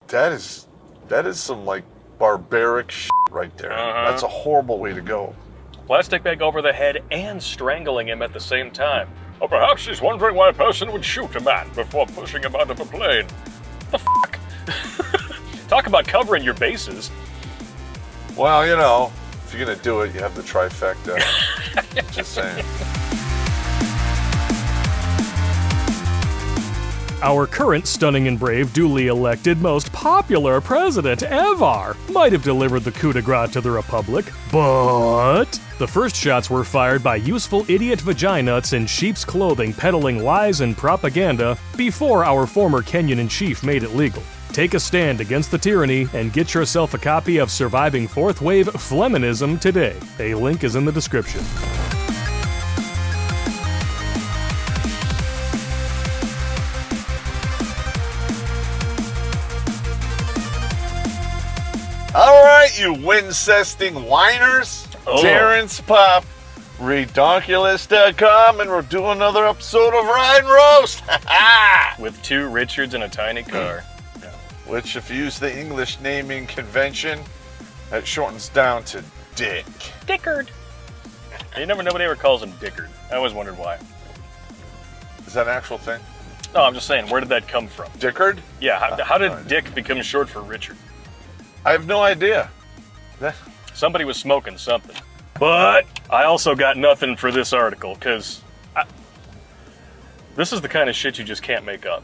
That is some, like, barbaric shit right there. That's a horrible way to go. Plastic bag over the head and strangling him at the same time. Or perhaps she's wondering why a person would shoot a man before pushing him out of a plane. The fuck? Talk about covering your bases. Well, you know, if you're gonna do it, you have the trifecta. Just saying. Our current stunning and brave, duly elected, most popular president ever might have delivered the coup de grace to the Republic, but the first shots were fired by useful idiot vaginuts in sheep's clothing peddling lies and propaganda before our former Kenyan-in-chief made it legal. Take a stand against the tyranny and get yourself a copy of Surviving Fourth Wave Feminism today. A link is in the description. All right, you wincesting whiners. Terrence Popp, Redonkulous.com, and we're doing another episode of Ride and Roast. With 2 Richards in a tiny car. Which, if you use the English naming convention, that shortens down to Dick. Dickard. Nobody ever calls him Dickard. I always wondered why. Is that an actual thing? No, I'm just saying, where did that come from? Dickard? Yeah, how did Dick become short for Richard? I have no idea. Somebody was smoking something. But I also got nothing for this article, because this is the kind of shit you just can't make up.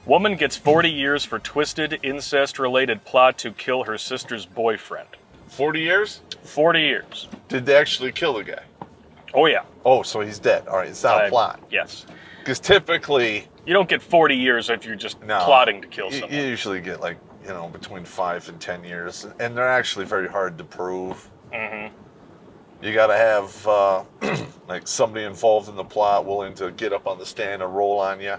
Woman gets 40 years for twisted, incest-related plot to kill her sister's boyfriend. 40 years? 40 years. Did they actually kill the guy? Oh, yeah. Oh, so he's dead. All right, it's not a plot. Yes. Because typically... You don't get 40 years if you're just plotting to kill someone. You usually get, like, between 5 and 10 years. And they're actually very hard to prove. Mm-hmm. You got to have, like, somebody involved in the plot willing to get up on the stand and roll on you.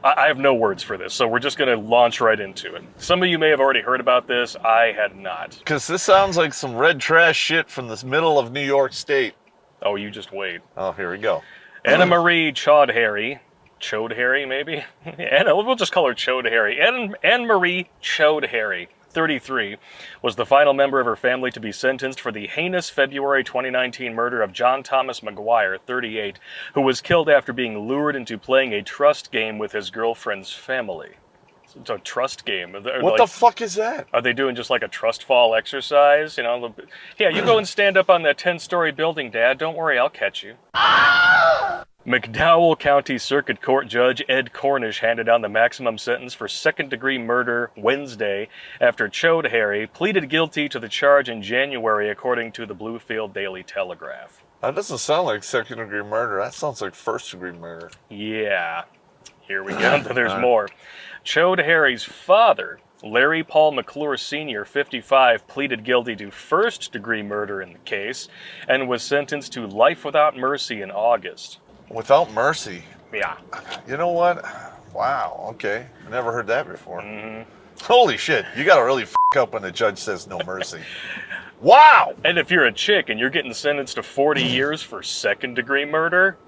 I have no words for this, so we're just going to launch right into it. Some of you may have already heard about this. I had not. Because this sounds like some red trash shit from the middle of New York State. Oh, you just wait. Oh, here we go. Anna Marie Chaudhary. Chaudhary, maybe? Anna, we'll just call her Chaudhary. Anne Marie Chaudhary, 33, was the final member of her family to be sentenced for the heinous February 2019 murder of John Thomas McGuire, 38, who was killed after being lured into playing a trust game with his girlfriend's family. It's a trust game. What the fuck is that? Are they doing just like a trust fall exercise? Yeah, you go and stand up on that 10-story building, Dad. Don't worry, I'll catch you. McDowell County Circuit Court Judge Ed Cornish handed down the maximum sentence for second-degree murder Wednesday after Chaudhary pleaded guilty to the charge in January, according to the Bluefield Daily Telegraph. That doesn't sound like second-degree murder. That sounds like first-degree murder. Yeah. Here we go. There's more. Chaudhary's father, Larry Paul McClure Sr., 55, pleaded guilty to first-degree murder in the case and was sentenced to life without mercy in August. Without mercy? Yeah. You know what? Wow, okay. I never heard that before. Mm-hmm. Holy shit, you gotta really f*** up when the judge says no mercy. Wow! And if you're a chick and you're getting sentenced to 40 years for second-degree murder,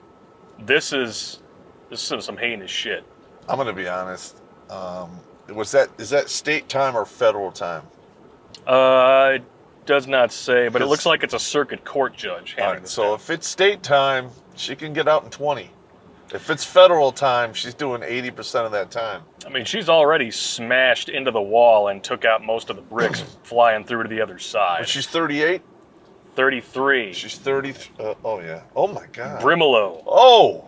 this is some heinous shit. I'm gonna be honest. Is that state time or federal time? It does not say, but it looks like it's a circuit court judge. All right, so if it's state time, she can get out in 20. If it's federal time, she's doing 80% of that time. I mean, she's already smashed into the wall and took out most of the bricks flying through to the other side. But she's 38? 33. She's 30. Oh, yeah. Oh, my God. Brimolo. Oh.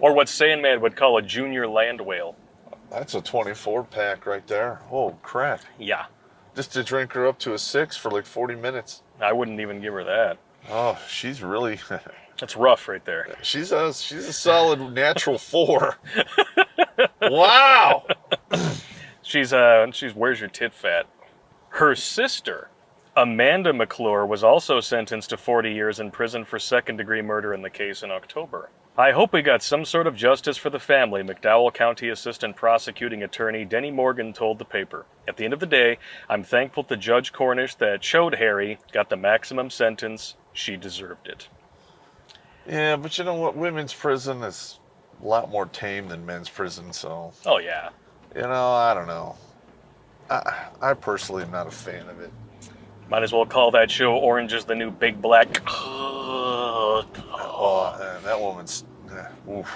Or what Sandman would call a junior land whale. That's a 24-pack right there. Oh, crap. Yeah. Just to drink her up to a 6 for like 40 minutes. I wouldn't even give her that. Oh, she's really... That's rough right there. She's a solid natural 4. Wow. She's where's your tit fat? Her sister, Amanda McClure, was also sentenced to 40 years in prison for second-degree murder in the case in October. I hope we got some sort of justice for the family, McDowell County Assistant Prosecuting Attorney Denny Morgan told the paper. At the end of the day, I'm thankful to Judge Cornish that Chaudhary got the maximum sentence. She deserved it. Yeah, but you know what? Women's prison is a lot more tame than men's prison, so... Oh, yeah. I don't know. I personally am not a fan of it. Might as well call that show Orange is the New Big Black. Oh, that woman's... oof.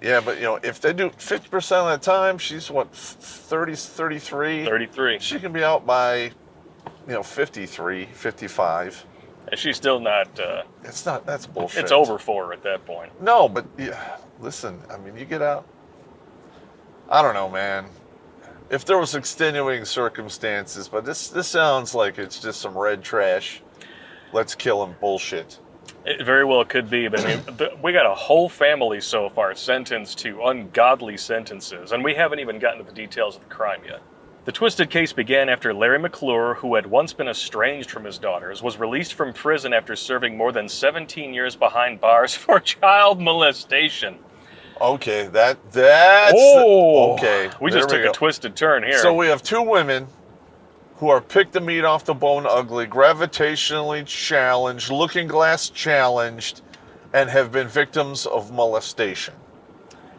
Yeah, but, if they do 50% of the time, she's, 30, 33? 33. She can be out by, 53, 55. And she's still not... That's bullshit. It's over for her at that point. No, but, listen, I mean, you get out... I don't know, man. If there was extenuating circumstances, but this sounds like it's just some red trash. Let's kill him bullshit. It very well could be, but I mean, we got a whole family so far sentenced to ungodly sentences, and we haven't even gotten to the details of the crime yet. The twisted case began after Larry McClure, who had once been estranged from his daughters, was released from prison after serving more than 17 years behind bars for child molestation. Okay, that's... okay. We just took a twisted turn here. So we have two women who are pick the meat off the bone ugly, gravitationally challenged, looking glass challenged, and have been victims of molestation.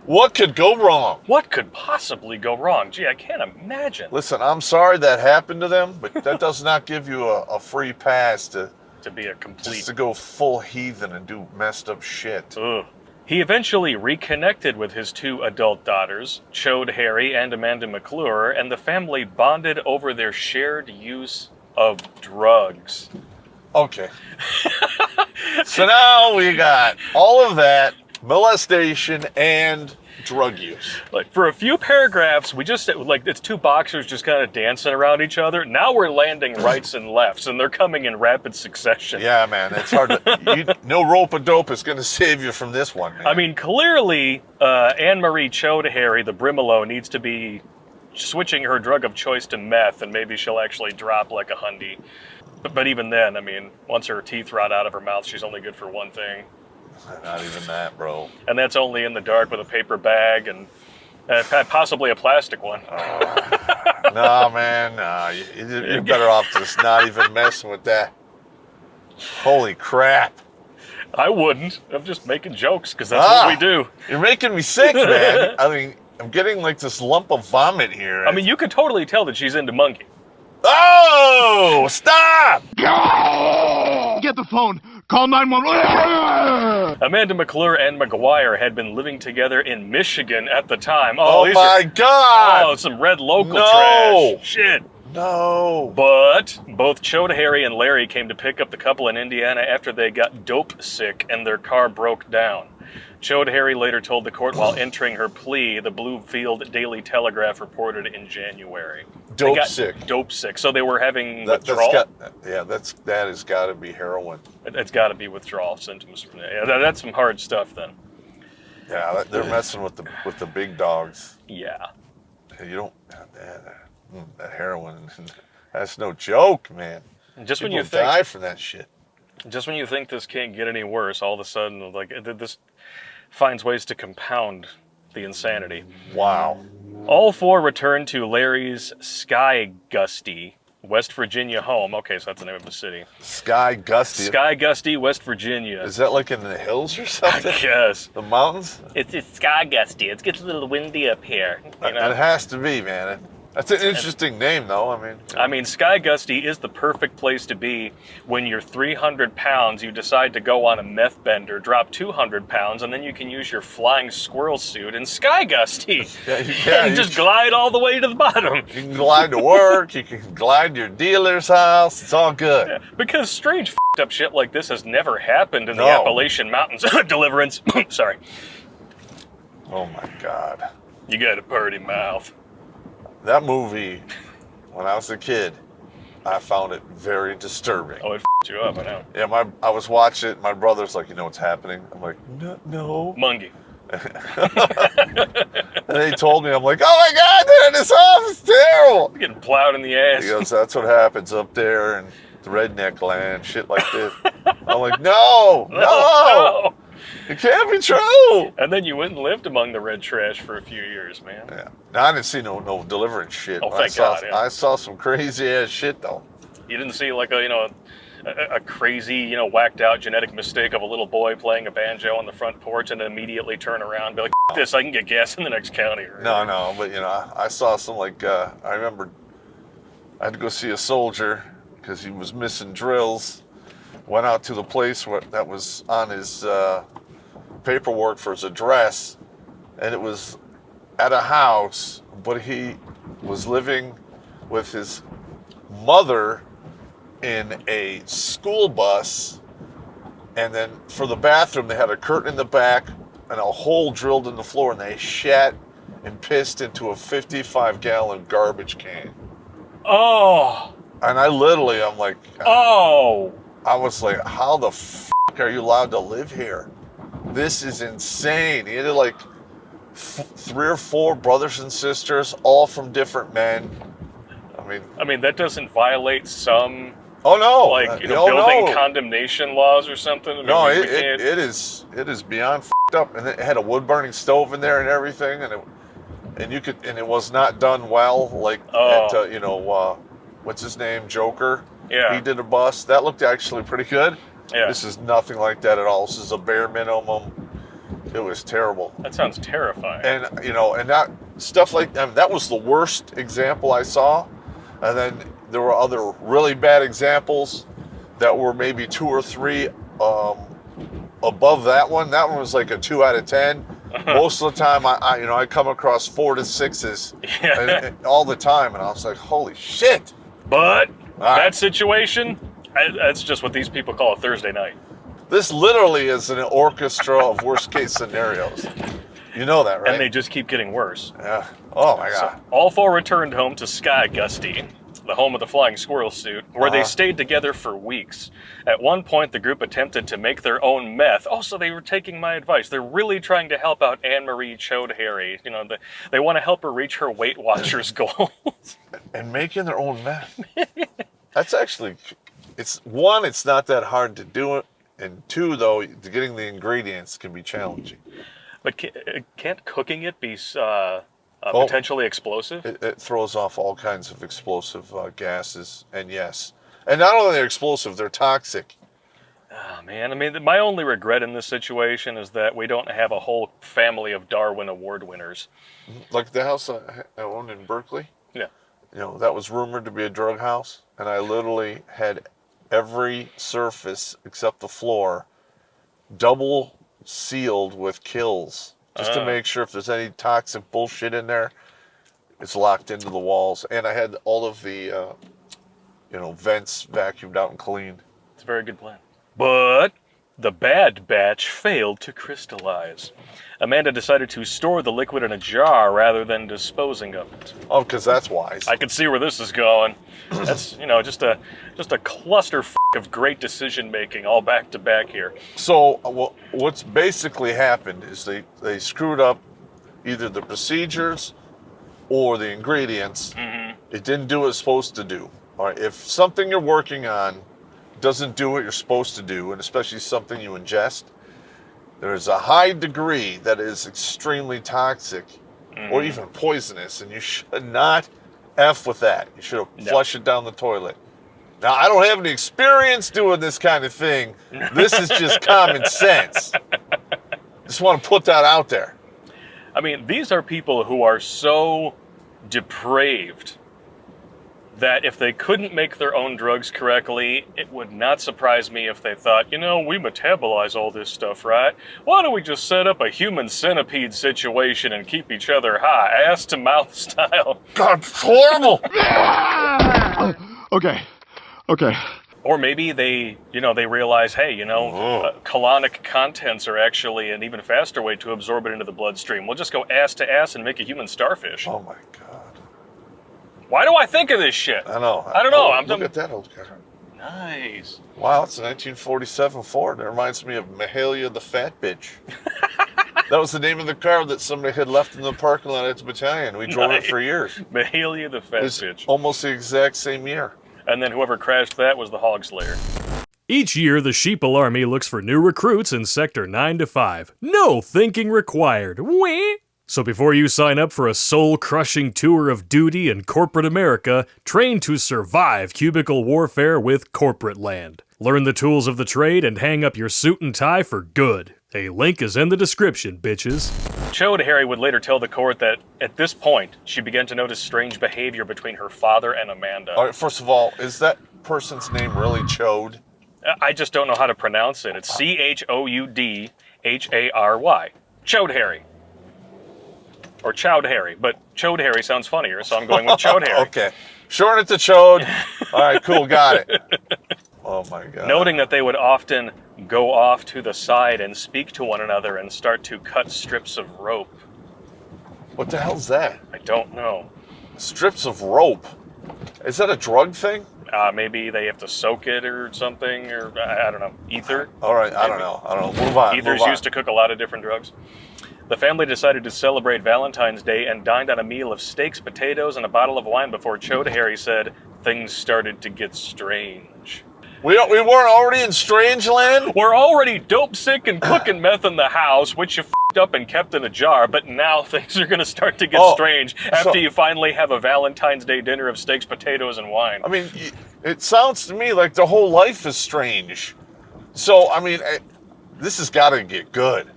What could go wrong? What could possibly go wrong? Gee, I can't imagine. Listen, I'm sorry that happened to them, but that does not give you a free pass to be a complete... just to go full heathen and do messed up shit. Ugh. He eventually reconnected with his two adult daughters, Chode Harry and Amanda McClure, and the family bonded over their shared use of drugs. Okay. So now we got all of that, molestation and drug use. Like, for a few paragraphs, we just, it's two boxers just kind of dancing around each other. Now we're landing rights and lefts, and they're coming in rapid succession. Yeah, man, it's hard to... no rope-a-dope is going to save you from this one, man. I mean, clearly, Anne-Marie Chode Harry, the Brimolo, needs to be switching her drug of choice to meth, and maybe she'll actually drop like a hundy. But even then, I mean, once her teeth rot out of her mouth, she's only good for one thing. Not even that, bro. And that's only in the dark with a paper bag and possibly a plastic one. No, man, no. You're better off just not even messing with that. Holy crap. I wouldn't. I'm just making jokes because that's what we do. You're making me sick, man. I mean, I'm getting like this lump of vomit here. I mean, you could totally tell that she's into monkey. Oh, stop! Get the phone. Call 911. Amanda McClure and McGuire had been living together in Michigan at the time. Oh my God! Oh, some red local trash. Shit. No. But both Chode Harry and Larry came to pick up the couple in Indiana after they got dope sick and their car broke down. Chode Harry later told the court while entering her plea, the Bluefield Daily Telegraph reported in January. Dope sick. Dope sick. So they were having withdrawal? That has got to be heroin. It's got to be withdrawal symptoms. Yeah, that's some hard stuff then. Yeah, they're messing with the big dogs. Yeah. You don't... that heroin, that's no joke, man. Just People when you think... die from that shit. Just when you think this can't get any worse, all of a sudden, like, this finds ways to compound the insanity. Wow. All four returned to Larry's Sky Gusty, West Virginia home. Okay, so that's the name of the city. Sky Gusty. Sky Gusty, West Virginia. Is that like in the hills or something? I guess. The mountains? It's Sky Gusty. It gets a little windy up here. You know? It has to be, man. That's an interesting name, though. I mean, Sky Gusty is the perfect place to be when you're 300 pounds, you decide to go on a meth bender, drop 200 pounds, and then you can use your flying squirrel suit in Sky Gusty. And just glide all the way to the bottom. You can glide to work, you can glide to your dealer's house, it's all good. Yeah, because strange f***ed up shit like this has never happened in the Appalachian Mountains. Deliverance. Sorry. Oh my God. You got a purty mouth. That movie, when I was a kid, I found it very disturbing. Oh, it f***ed you up, I know. Yeah, I was watching it, my brother's like, you know what's happening? I'm like, no. Mungie. And they told me, I'm like, oh my God, turn this off, it's terrible. You're getting plowed in the ass. He goes, that's what happens up there in the redneck land, shit like this. I'm like, no. It can't be true. And then you went and lived among the red trash for a few years, man. Yeah. No, I didn't see no deliverance shit. Oh, thank God. Yeah. I saw some crazy ass shit though. You didn't see like a a crazy, whacked out genetic mistake of a little boy playing a banjo on the front porch and then immediately turn around and be like, F this, I can get gas in the next county. No, but I saw some I remember I had to go see a soldier because he was missing drills. Went out to the place that was on his paperwork for his address, and it was at a house, but he was living with his mother in a school bus, and then for the bathroom they had a curtain in the back and a hole drilled in the floor, and they shat and pissed into a 55-gallon garbage can. Oh. And I'm like, oh. I was like, how the f*** are you allowed to live here? This is insane. He had like 3 or 4 brothers and sisters, all from different men. I mean, that doesn't violate some... Oh no! Building condemnation laws or something. It is beyond f***ed up, and it had a wood burning stove in there and everything, and it was not done well. What's his name, Joker? Yeah, he did a bus that looked actually pretty good. Yeah, this is nothing like that at all. This is a bare minimum. It was terrible. That sounds terrifying. And and that stuff that was the worst example I saw, and then there were other really bad examples that were maybe 2 or 3 above that one. That one was like a 2 out of 10. Most of the time, I come across 4 to 6s all the time, and I was like, holy shit. But that situation, that's just what these people call a Thursday night. This literally is an orchestra of worst case scenarios. You know that, right? And they just keep getting worse. Yeah. Oh my God. So, all 4 returned home to Sky Gusty, the home of the flying squirrel suit, where they stayed together for weeks. At one point, the group attempted to make their own meth. Oh, so they were taking my advice. They're really trying to help out Anne-Marie Choudhury. They want to help her reach her Weight Watchers goals. And making their own meth. That's actually, it's not that hard to do it. And 2, though, getting the ingredients can be challenging. But can't cooking it be potentially explosive? It throws off all kinds of explosive gases, and yes. And not only they're explosive, they're toxic. Oh, man. My only regret in this situation is that we don't have a whole family of Darwin Award winners. Like the house I owned in Berkeley? Yeah. That was rumored to be a drug house, and I literally had every surface except the floor double sealed with kills, just to make sure if there's any toxic bullshit in there, it's locked into the walls. And I had all of the vents vacuumed out and cleaned. It's a very good plan. But the bad batch failed to crystallize. Amanda decided to store the liquid in a jar rather than disposing of it. Oh, because that's wise. I can see where this is going. That's, just a cluster of great decision making all back to back here. So what's basically happened is they screwed up either the procedures or the ingredients. Mm-hmm. It didn't do what it's supposed to do. All right, if something you're working on doesn't do what you're supposed to do, and especially something you ingest, there's a high degree that is extremely toxic or even poisonous, and you should not F with that. You should have flushed it down the toilet. Now, I don't have any experience doing this kind of thing. This is just common sense. Just want to put that out there. These are people who are so depraved that if they couldn't make their own drugs correctly, it would not surprise me if they thought, we metabolize all this stuff, right? Why don't we just set up a human centipede situation and keep each other high, ass to mouth style? God, it's horrible! Okay. Or maybe they realize, hey, colonic contents are actually an even faster way to absorb it into the bloodstream. We'll just go ass to ass and make a human starfish. Oh my God. Why do I think of this shit? I know. I don't know. Look at that old car. Nice. Wow, it's a 1947 Ford. It reminds me of Mahalia the Fat Bitch. That was the name of the car that somebody had left in the parking lot at the battalion. We drove it for years. Mahalia the Fat Bitch. Almost the exact same year. And then whoever crashed that was the Hog Slayer. Each year, the Sheeple Army looks for new recruits in Sector 9 to 5. No thinking required. Wee! So before you sign up for a soul-crushing tour of duty in corporate America, train to survive cubicle warfare with corporate land. Learn the tools of the trade and hang up your suit and tie for good. A link is in the description, bitches. Chode Harry would later tell the court that, at this point, she began to notice strange behavior between her father and Amanda. All right, first of all, is that person's name really Chode? I just don't know how to pronounce it. It's Choudhary. Chode Harry. Or Chowd Harry, but Chode Harry sounds funnier, so I'm going with Chode Harry. Okay. Shorten it to Chode. All right, cool, got it. Oh my God. Noting that they would often go off to the side and speak to one another and start to cut strips of rope. What the hell's that? I don't know. Strips of rope. Is that a drug thing? Maybe they have to soak it or something, or I don't know. Ether? All right, I don't know. Move on. Ether's used to cook a lot of different drugs. The family decided to celebrate Valentine's Day and dined on a meal of steaks, potatoes, and a bottle of wine before Chode Harry said things started to get strange. We weren't already in strange land? We're already dope sick and cooking meth in the house, which you f***ed up and kept in a jar, but now things are going to start to get strange after you finally have a Valentine's Day dinner of steaks, potatoes, and wine. I mean, it sounds to me like the whole life is strange. So, I mean, this has got to get good.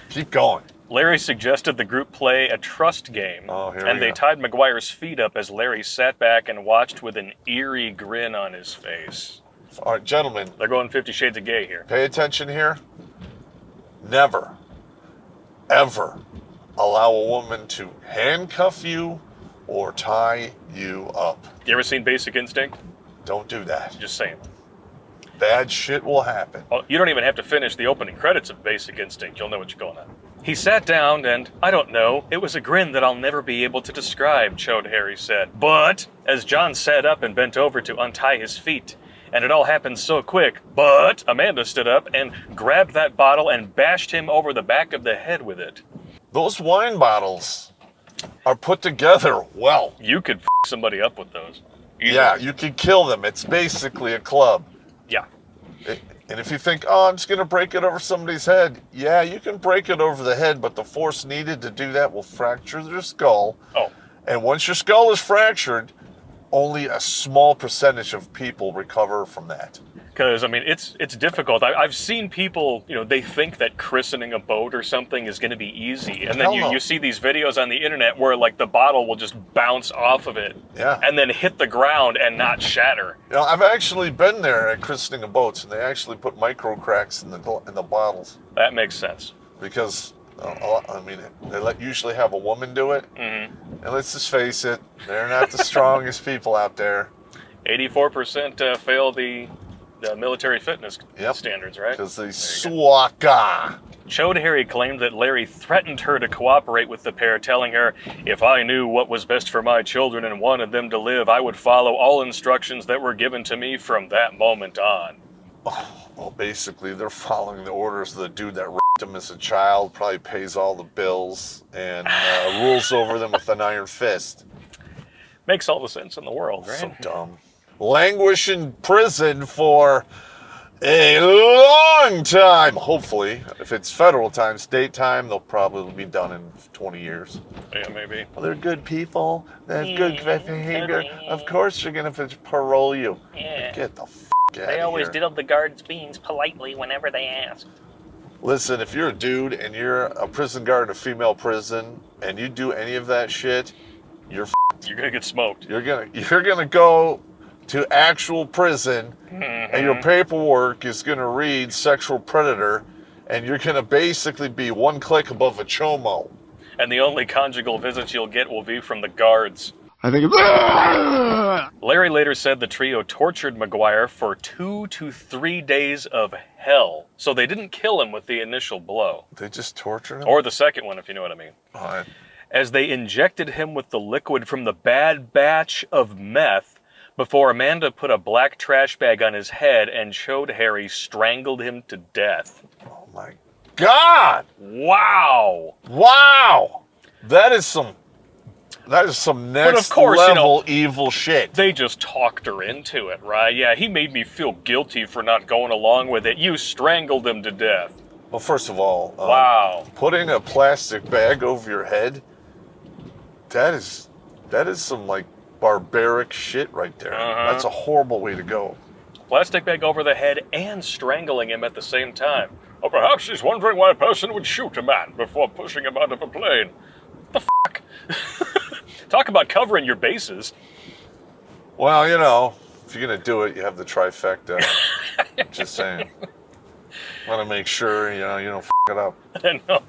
Keep going. Larry suggested the group play a trust game, and they tied McGuire's feet up as Larry sat back and watched with an eerie grin on his face. All right, gentlemen. They're going 50 Shades of Gay here. Pay attention here. Never, ever allow a woman to handcuff you or tie you up. You ever seen Basic Instinct? Don't do that. Just saying. Bad shit will happen. Well, you don't even have to finish the opening credits of Basic Instinct. You'll know what you're going on. He sat down and, I don't know, it was a grin that I'll never be able to describe, Chode Harry said. But, as John sat up and bent over to untie his feet, and it all happened so quick, but Amanda stood up and grabbed that bottle and bashed him over the back of the head with it. Those wine bottles are put together well. You could f*** somebody up with those. Yeah, you could kill them. It's basically a club. Yeah. And if you think, I'm just going to break it over somebody's head, yeah, you can break it over the head, but the force needed to do that will fracture their skull. Oh. And once your skull is fractured, only a small percentage of people recover from that. Because, I mean, it's difficult. I've seen people, they think that christening a boat or something is going to be easy. And then you see these videos on the internet where, like, the bottle will just bounce off of it. Yeah. And then hit the ground and not shatter. I've actually been there at christening of boats, and they actually put micro cracks in the bottles. That makes sense. Because, they usually have a woman do it. Mm-hmm. And let's just face it, they're not the strongest people out there. 84% fail the military fitness standards, right? Because they swaka. Chode Harry claimed that Larry threatened her to cooperate with the pair, telling her, if I knew what was best for my children and wanted them to live, I would follow all instructions that were given to me from that moment on. Well, basically, they're following the orders of the dude that raped them as a child, probably pays all the bills, and rules over them with an iron fist. Makes all the sense in the world, right? So dumb. Languish in prison for a long time. Hopefully, if it's federal time, state time, they'll probably be done in 20 years. Yeah, maybe. Well, they're good people. They have good behavior. Of course, they're gonna parole you. Yeah. Get the f*** out of here. They always diddle the guards' beans politely whenever they ask. Listen, if you're a dude and you're a prison guard in a female prison and you do any of that shit, you're gonna get smoked. You're gonna go to actual prison, and your paperwork is gonna read sexual predator, and you're gonna basically be one click above a chomo. And the only conjugal visits you'll get will be from the guards. I think it's... Larry later said the trio tortured McGuire for 2 to 3 days of hell. So they didn't kill him with the initial blow. They just tortured him? Or the second one, if you know what I mean. All right. As they injected him with the liquid from the bad batch of meth before Amanda put a black trash bag on his head and Chode Harry strangled him to death. Oh my God! Wow! Wow! That is some next level evil shit. They just talked her into it, right? Yeah, he made me feel guilty for not going along with it. You strangled him to death. Well, first of all, wow. Putting a plastic bag over your head, that is some like barbaric shit right there. That's a horrible way to go. plastic bag over the head, and strangling him at the same time. Or perhaps she's wondering why a person would shoot a man before pushing him out of a plane. What the fuck? Talk about covering your bases. Well, you know, if you're going to do it, you have the trifecta. Just saying. Want to make sure, you know, you don't f*** it up. I know.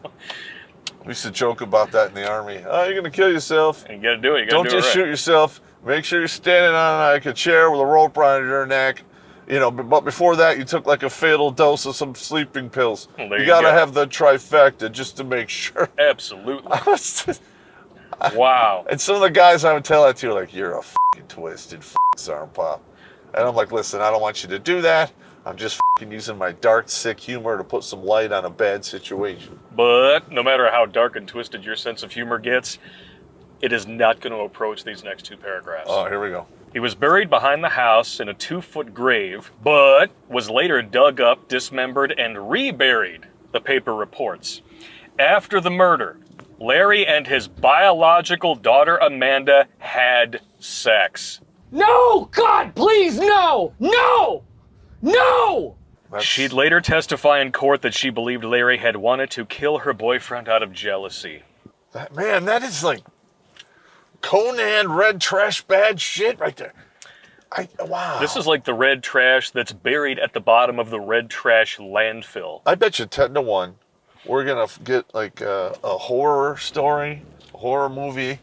We used to joke about that in the Army. Oh, you're going to kill yourself. You gotta do it. You gotta Don't do just it right. shoot yourself. Make sure you're standing on like a chair with a rope around your neck. You know, but before that, you took like a fatal dose of some sleeping pills. Well, there you you got to go. have the trifecta just to make sure. Absolutely. Wow. And some of the guys I would tell that to are like, you're a fucking twisted arm pop. And I'm like, listen, I don't want you to do that. I'm just fucking using my dark, sick humor to put some light on a bad situation. But no matter how dark and twisted your sense of humor gets, it is not going to approach these next two paragraphs. Oh, here we go. He was buried behind the house in a 2-foot grave, but was later dug up, dismembered, and reburied, the paper reports. After the murder, Larry and his biological daughter Amanda had sex. No! God, please, no! No! No! She'd later testify in court that she believed Larry had wanted to kill her boyfriend out of jealousy. Man, that is like Conan red trash bad shit right there. Wow. This is like the red trash that's buried at the bottom of the red trash landfill. I bet you 10-1, we're going to get like a horror story, a horror movie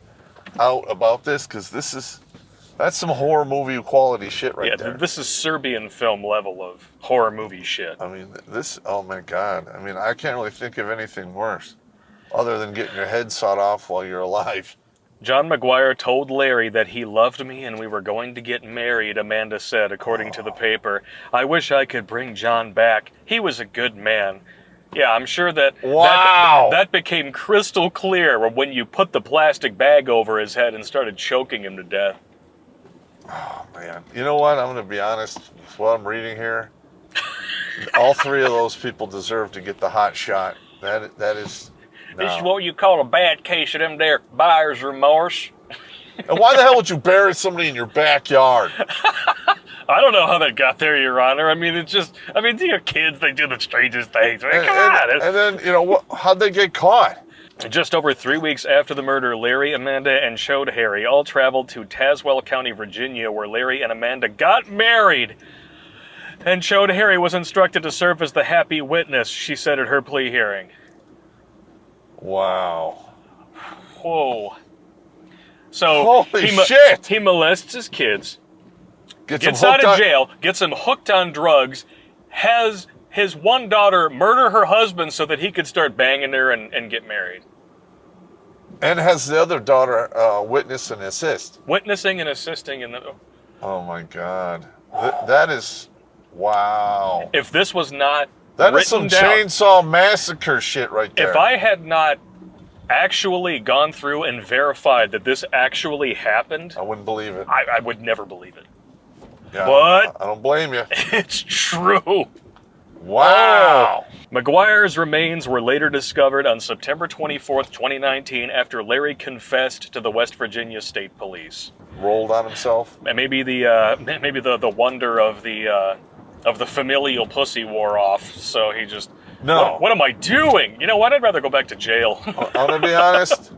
out about this, because that's some horror movie quality shit right there. This is Serbian film level of horror movie shit. I mean, oh my God. I mean, I can't really think of anything worse other than getting your head sawed off while you're alive. John McGuire told Larry that he loved me and we were going to get married, Amanda said, according to the paper. I wish I could bring John back. He was a good man. Yeah, I'm sure that became crystal clear when you put the plastic bag over his head and started choking him to death. Oh, man. You know what? I'm going to be honest with what I'm reading here. All three of those people deserve to get the hot shot. That is... No. This is what you call a bad case of them there buyer's remorse. And why the hell would you bury somebody in your backyard? I don't know how that got there, Your Honor. I mean, your kids, they do the strangest things. I mean, come on. And then, you know, how'd they get caught? Just over 3 weeks after the murder, Larry, Amanda, and Chode Harry all traveled to Tazewell County, Virginia, where Larry and Amanda got married. And Chode Harry was instructed to serve as the happy witness, she said at her plea hearing. Wow. Whoa. So holy shit! He molests his kids, Gets out of jail, gets him hooked on drugs, has his one daughter murder her husband so that he could start banging her and get married. And has the other daughter witness and assist. Witnessing and assisting in the... Oh my God. That is... Wow. If this was not That is some written down, chainsaw massacre shit right there. if I had not actually gone through and verified that this actually happened, I wouldn't believe it. I would never believe it. Yeah, But I don't blame you. it's true. Wow. McGuire's remains were later discovered on September 24th, 2019, after Larry confessed to the West Virginia State Police. Rolled on himself. And maybe the wonder of the familial pussy wore off, so he just... No. What am I doing? You know what? I'd rather go back to jail. I'm going to be honest.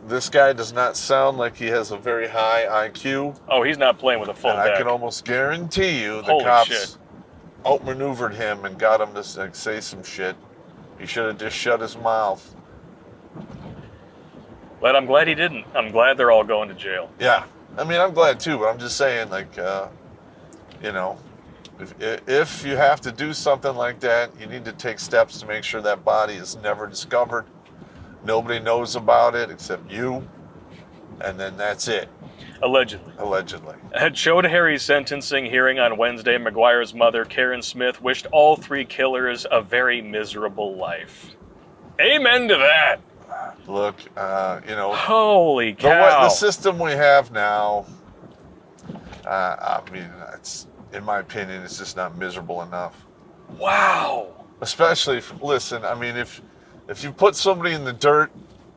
This guy does not sound like he has a very high IQ. Oh, he's not playing with a full And deck. I can almost guarantee you the Holy cops shit. outmaneuvered him and got him to like, say some shit. He should have just shut his mouth. But I'm glad he didn't. I'm glad they're all going to jail. Yeah. I mean, I'm glad too, but I'm just saying, like, you know, if you have to do something like that, you need to take steps to make sure that body is never discovered. Nobody knows about it except you. And then that's it. Allegedly. Allegedly. At Chode Harry's sentencing hearing on Wednesday, McGuire's mother, Karen Smith, wished all three killers a very miserable life. Amen to that. Look, you know, Holy cow. the system we have now, I mean, it's, in my opinion, it's just not miserable enough. Wow. Especially, listen, I mean, if you put somebody in the dirt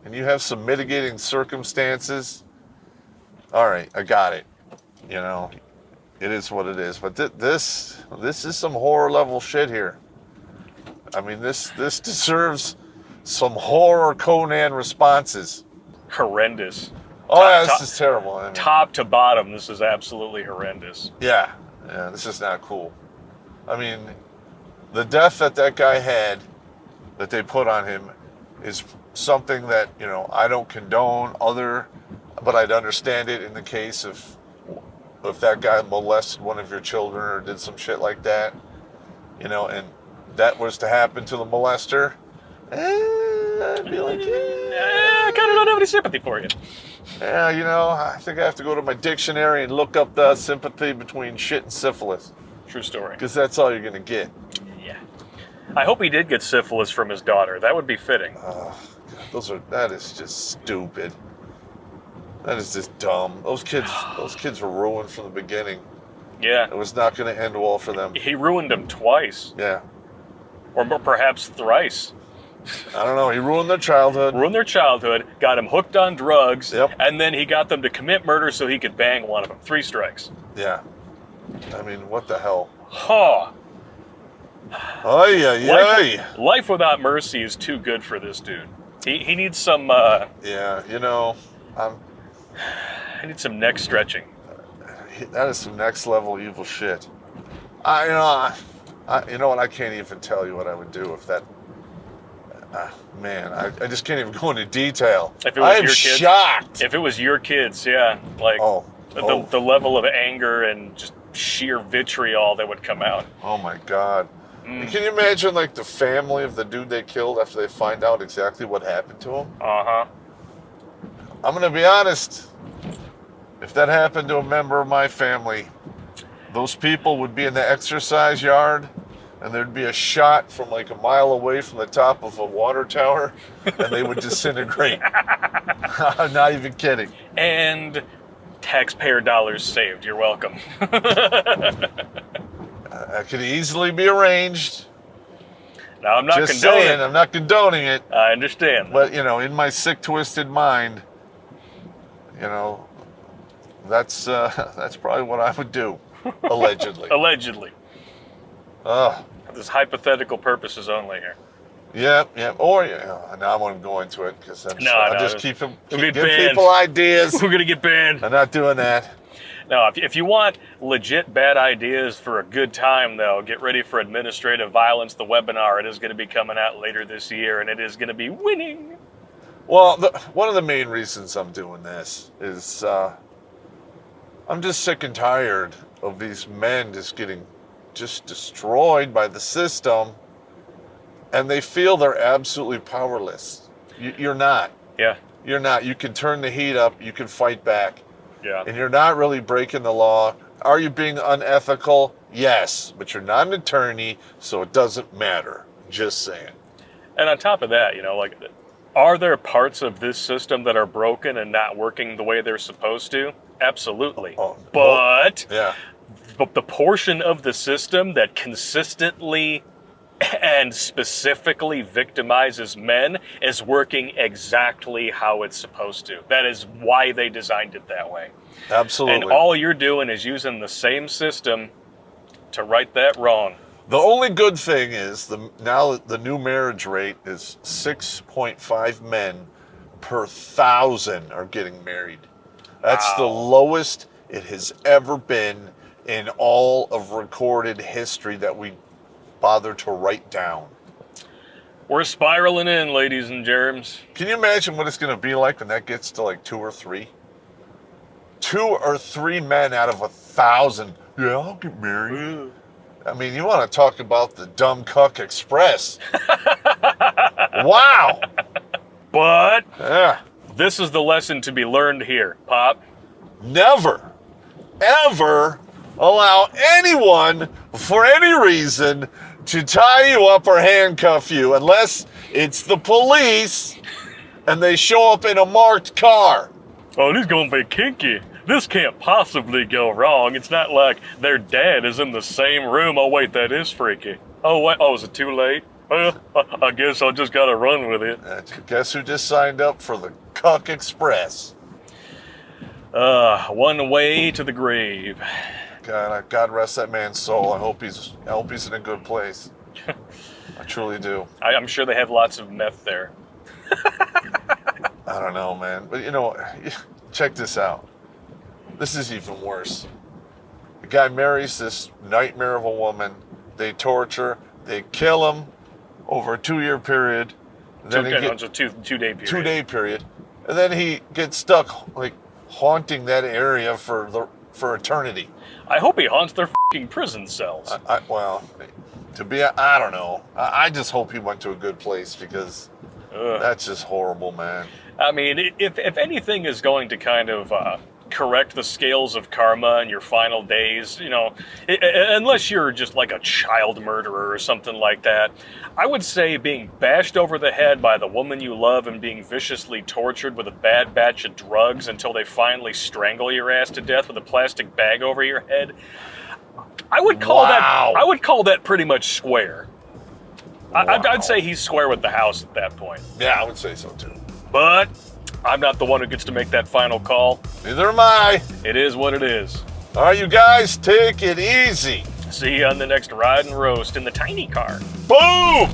and you have some mitigating circumstances, all right, I got it. You know, It is what it is. But this is some horror level shit here. I mean, this deserves some horror Conan responses. Horrendous. Oh, yeah, this is terrible. I mean, Top to bottom, this is absolutely horrendous. yeah, this is not cool. I mean, the death that guy had, that they put on him, is something that, you know, I don't condone but I'd understand it in the case of if that guy molested one of your children or did some shit like that, you know, and that was to happen to the molester, I'd be like, I kind of don't have any sympathy for you. yeah, you know, I think I have to go to my dictionary and look up the sympathy between shit and syphilis, True story. because that's all you're going to get. Yeah. I hope he did get syphilis from his daughter. That would be fitting. That is just stupid. That is just dumb. Those kids were ruined from the beginning. Yeah. It was not going to end well for them. He ruined them twice. Yeah. Or perhaps thrice. I don't know. He ruined their childhood. Ruined their childhood, got them hooked on drugs, Yep. and then he got them to commit murder so he could bang one of them. 3 strikes. Yeah. I mean, what the hell? Huh. Life without mercy is too good for this dude. He needs some Yeah, you know, he needs some neck stretching. that is some next level evil shit. You know what? I can't even tell you what I would do if that. Man, I just can't even go into detail. If it was I am your kids, shocked. If it was your kids, yeah, like the level of anger and just sheer vitriol that would come out. Oh my God. And can you imagine, like, the family of the dude they killed after they find out exactly what happened to him? Uh-huh. I'm going to be honest. If that happened to a member of my family, those people would be in the exercise yard, and there'd be a shot from like a mile away from the top of a water tower, and they would disintegrate. I'm not even kidding. And taxpayer dollars saved. You're welcome. That could easily be arranged. Now, I'm not Just condoning saying, I'm not condoning it. I understand. But, you know, in my sick, twisted mind, you know, that's probably what I would do, allegedly. Allegedly. Ugh. This hypothetical purposes only here. Yeah. Or, now I won't go into it, because I'm just keep be give banned. people ideas. We're going to get banned. I'm not doing that. No, if you want legit bad ideas for a good time, though, get ready for Administrative Violence, the webinar. It is going to be coming out later this year, and it is going to be winning. Well, one of the main reasons I'm doing this is I'm just sick and tired of these men just getting destroyed by the system, and they feel they're absolutely powerless. You're not. Yeah. You're not. You can turn the heat up. You can fight back. Yeah. And you're not really breaking the law. Are you being unethical? Yes. But you're not an attorney, so it doesn't matter. Just saying. And on top of that, like, are there parts of this system that are broken and not working the way they're supposed to? Absolutely. But the portion of the system that consistently and specifically victimizes men is working exactly how it's supposed to. That is why they designed it that way. Absolutely. And all you're doing is using the same system to right that wrong. The only good thing is now the new marriage rate is 6.5 men per 1,000 are getting married. That's the lowest it has ever been in all of recorded history that we bothered to write down. We're spiraling in, ladies and germs. Can you imagine what it's going to be like when that gets to like 2 or 3? 2 or 3 men out of 1,000. Yeah, I'll get married. I mean, you want to talk about the dumb cuck express. Wow. But Yeah. this is the lesson to be learned here, Pop. Never, ever allow anyone, for any reason, to tie you up or handcuff you unless it's the police and they show up in a marked car. Oh, this is going to be kinky. This can't possibly go wrong. It's not like their dad is in the same room. Oh, wait, that is freaky. Oh, wait. Oh, is it too late? Well, I guess I just got to run with it. Guess who just signed up for the Cuck Express? One way to the grave. God rest that man's soul. I hope he's in a good place. I truly do. I'm sure they have lots of meth there. I don't know, man. But, you know, check this out. This is even worse. The guy marries this nightmare of a woman. They torture. They kill him over a 2-year period. Then it's a two-day period. 2-day period. And then he gets stuck, like, haunting that area for eternity. I hope he haunts their f***ing prison cells. I don't know. I just hope he went to a good place because that's just horrible, man. I mean, if anything is going to kind of correct the scales of karma in your final days, you know, unless you're just like a child murderer or something like that, I would say being bashed over the head by the woman you love and being viciously tortured with a bad batch of drugs until they finally strangle your ass to death with a plastic bag over your head, I would call that pretty much square. Wow. I'd say he's square with the house at that point. Yeah, I would say so too. But I'm not the one who gets to make that final call. Neither am I. It is what it is. All right, you guys, take it easy. See you on the next Ride and Roast in the tiny car. Boom!